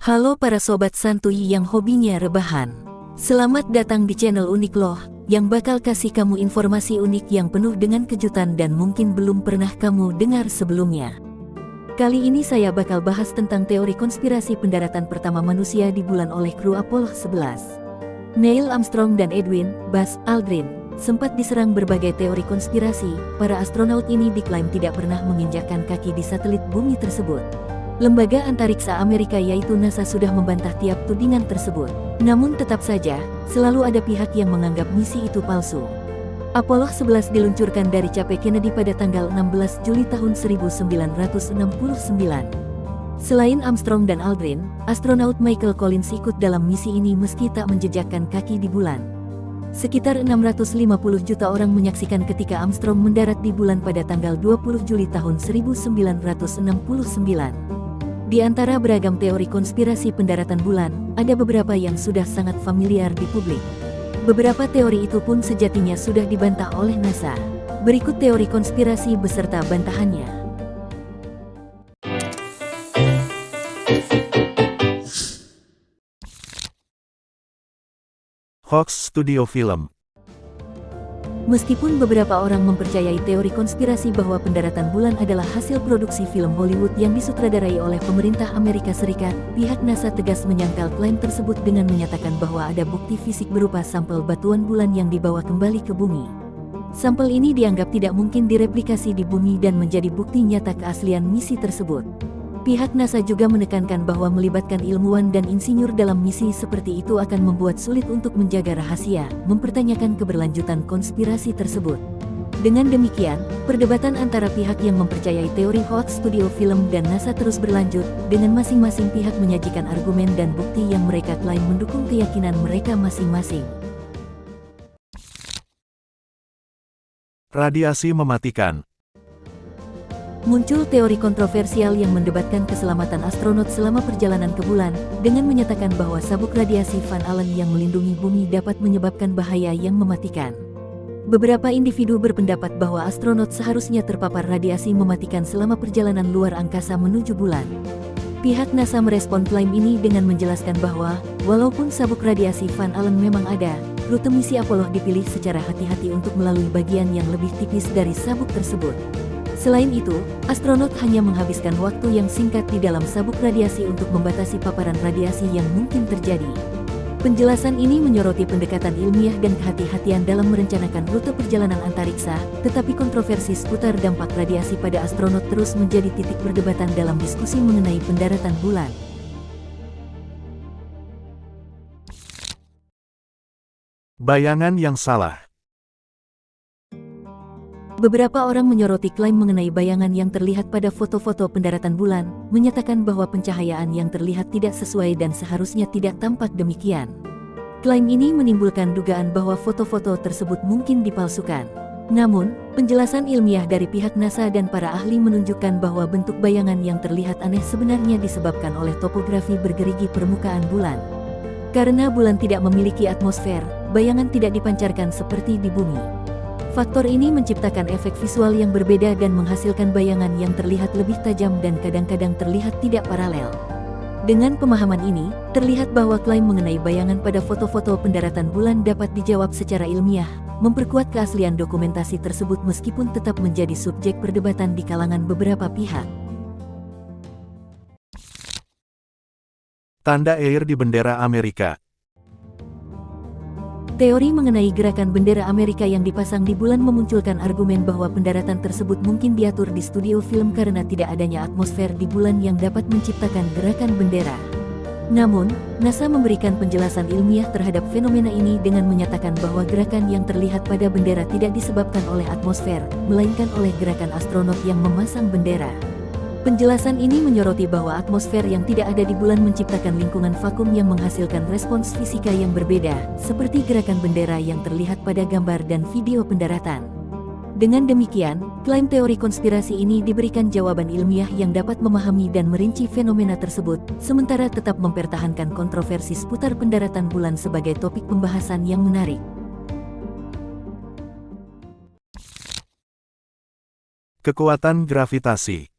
Halo para sobat santuy yang hobinya rebahan. Selamat datang di channel Unik Loh, yang bakal kasih kamu informasi unik yang penuh dengan kejutan dan mungkin belum pernah kamu dengar sebelumnya. Kali ini saya bakal bahas tentang teori konspirasi pendaratan pertama manusia di bulan oleh kru Apollo 11. Neil Armstrong dan Edwin Buzz Aldrin sempat diserang berbagai teori konspirasi. Para astronaut ini diklaim tidak pernah menginjakkan kaki di satelit bumi tersebut. Lembaga antariksa Amerika yaitu NASA sudah membantah tiap tudingan tersebut. Namun tetap saja, selalu ada pihak yang menganggap misi itu palsu. Apollo 11 diluncurkan dari Cape Kennedy pada tanggal 16 Juli tahun 1969. Selain Armstrong dan Aldrin, astronaut Michael Collins ikut dalam misi ini meski tak menjejakkan kaki di bulan. Sekitar 650 juta orang menyaksikan ketika Armstrong mendarat di bulan pada tanggal 20 Juli tahun 1969. Di antara beragam teori konspirasi pendaratan bulan, ada beberapa yang sudah sangat familiar di publik. Beberapa teori itu pun sejatinya sudah dibantah oleh NASA. Berikut teori konspirasi beserta bantahannya. Hoax Studio Film. Meskipun beberapa orang mempercayai teori konspirasi bahwa pendaratan bulan adalah hasil produksi film Hollywood yang disutradarai oleh pemerintah Amerika Serikat, pihak NASA tegas menyangkal klaim tersebut dengan menyatakan bahwa ada bukti fisik berupa sampel batuan bulan yang dibawa kembali ke bumi. Sampel ini dianggap tidak mungkin direplikasi di bumi dan menjadi bukti nyata keaslian misi tersebut. Pihak NASA juga menekankan bahwa melibatkan ilmuwan dan insinyur dalam misi seperti itu akan membuat sulit untuk menjaga rahasia, mempertanyakan keberlanjutan konspirasi tersebut. Dengan demikian, perdebatan antara pihak yang mempercayai teori hoax studio film dan NASA terus berlanjut, dengan masing-masing pihak menyajikan argumen dan bukti yang mereka klaim mendukung keyakinan mereka masing-masing. Radiasi mematikan. Muncul teori kontroversial yang mendebatkan keselamatan astronot selama perjalanan ke bulan, dengan menyatakan bahwa sabuk radiasi Van Allen yang melindungi bumi dapat menyebabkan bahaya yang mematikan. Beberapa individu berpendapat bahwa astronot seharusnya terpapar radiasi mematikan selama perjalanan luar angkasa menuju bulan. Pihak NASA merespon klaim ini dengan menjelaskan bahwa, walaupun sabuk radiasi Van Allen memang ada, rute misi Apollo dipilih secara hati-hati untuk melalui bagian yang lebih tipis dari sabuk tersebut. Selain itu, astronot hanya menghabiskan waktu yang singkat di dalam sabuk radiasi untuk membatasi paparan radiasi yang mungkin terjadi. Penjelasan ini menyoroti pendekatan ilmiah dan kehati-hatian dalam merencanakan rute perjalanan antariksa, tetapi kontroversi seputar dampak radiasi pada astronot terus menjadi titik perdebatan dalam diskusi mengenai pendaratan bulan. Bayangan yang salah. Beberapa orang menyoroti klaim mengenai bayangan yang terlihat pada foto-foto pendaratan bulan, menyatakan bahwa pencahayaan yang terlihat tidak sesuai dan seharusnya tidak tampak demikian. Klaim ini menimbulkan dugaan bahwa foto-foto tersebut mungkin dipalsukan. Namun, penjelasan ilmiah dari pihak NASA dan para ahli menunjukkan bahwa bentuk bayangan yang terlihat aneh sebenarnya disebabkan oleh topografi bergerigi permukaan bulan. Karena bulan tidak memiliki atmosfer, bayangan tidak dipancarkan seperti di bumi. Faktor ini menciptakan efek visual yang berbeda dan menghasilkan bayangan yang terlihat lebih tajam dan kadang-kadang terlihat tidak paralel. Dengan pemahaman ini, terlihat bahwa klaim mengenai bayangan pada foto-foto pendaratan bulan dapat dijawab secara ilmiah, memperkuat keaslian dokumentasi tersebut meskipun tetap menjadi subjek perdebatan di kalangan beberapa pihak. Tanda air di bendera Amerika. Teori mengenai gerakan bendera Amerika yang dipasang di bulan memunculkan argumen bahwa pendaratan tersebut mungkin diatur di studio film karena tidak adanya atmosfer di bulan yang dapat menciptakan gerakan bendera. Namun, NASA memberikan penjelasan ilmiah terhadap fenomena ini dengan menyatakan bahwa gerakan yang terlihat pada bendera tidak disebabkan oleh atmosfer, melainkan oleh gerakan astronot yang memasang bendera. Penjelasan ini menyoroti bahwa atmosfer yang tidak ada di bulan menciptakan lingkungan vakum yang menghasilkan respons fisika yang berbeda, seperti gerakan bendera yang terlihat pada gambar dan video pendaratan. Dengan demikian, klaim teori konspirasi ini diberikan jawaban ilmiah yang dapat memahami dan merinci fenomena tersebut, sementara tetap mempertahankan kontroversi seputar pendaratan bulan sebagai topik pembahasan yang menarik. Kekuatan gravitasi.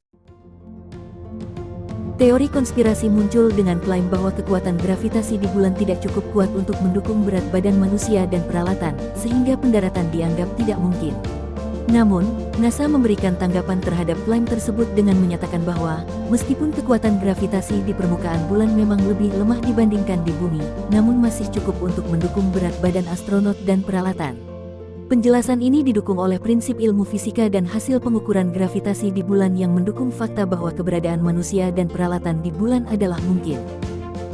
Teori konspirasi muncul dengan klaim bahwa kekuatan gravitasi di bulan tidak cukup kuat untuk mendukung berat badan manusia dan peralatan, sehingga pendaratan dianggap tidak mungkin. Namun, NASA memberikan tanggapan terhadap klaim tersebut dengan menyatakan bahwa, meskipun kekuatan gravitasi di permukaan bulan memang lebih lemah dibandingkan di bumi, namun masih cukup untuk mendukung berat badan astronot dan peralatan. Penjelasan ini didukung oleh prinsip ilmu fisika dan hasil pengukuran gravitasi di bulan yang mendukung fakta bahwa keberadaan manusia dan peralatan di bulan adalah mungkin.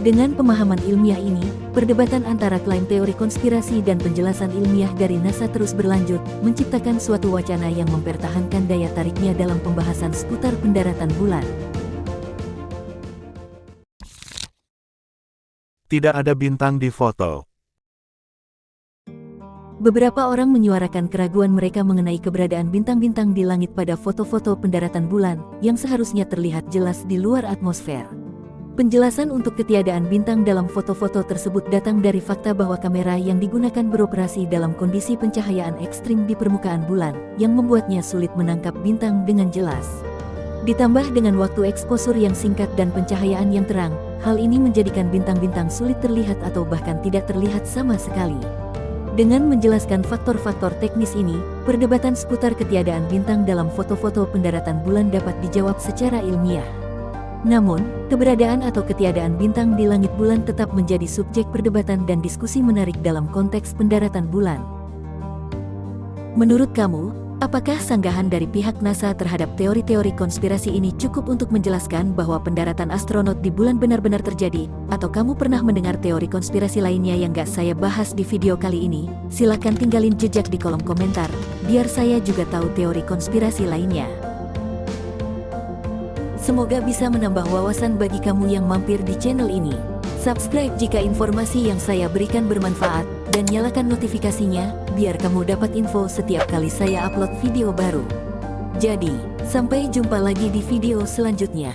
Dengan pemahaman ilmiah ini, perdebatan antara klaim teori konspirasi dan penjelasan ilmiah dari NASA terus berlanjut, menciptakan suatu wacana yang mempertahankan daya tariknya dalam pembahasan seputar pendaratan bulan. Tidak ada bintang di foto. Beberapa orang menyuarakan keraguan mereka mengenai keberadaan bintang-bintang di langit pada foto-foto pendaratan bulan, yang seharusnya terlihat jelas di luar atmosfer. Penjelasan untuk ketiadaan bintang dalam foto-foto tersebut datang dari fakta bahwa kamera yang digunakan beroperasi dalam kondisi pencahayaan ekstrim di permukaan bulan, yang membuatnya sulit menangkap bintang dengan jelas. Ditambah dengan waktu eksposur yang singkat dan pencahayaan yang terang, hal ini menjadikan bintang-bintang sulit terlihat atau bahkan tidak terlihat sama sekali. Dengan menjelaskan faktor-faktor teknis ini, perdebatan seputar ketiadaan bintang dalam foto-foto pendaratan bulan dapat dijawab secara ilmiah. Namun, keberadaan atau ketiadaan bintang di langit bulan tetap menjadi subjek perdebatan dan diskusi menarik dalam konteks pendaratan bulan. Menurut kamu, apakah sanggahan dari pihak NASA terhadap teori-teori konspirasi ini cukup untuk menjelaskan bahwa pendaratan astronot di bulan benar-benar terjadi? Atau kamu pernah mendengar teori konspirasi lainnya yang gak saya bahas di video kali ini? Silakan tinggalin jejak di kolom komentar, biar saya juga tahu teori konspirasi lainnya. Semoga bisa menambah wawasan bagi kamu yang mampir di channel ini. Subscribe jika informasi yang saya berikan bermanfaat, dan nyalakan notifikasinya, biar kamu dapat info setiap kali saya upload video baru. Jadi, sampai jumpa lagi di video selanjutnya.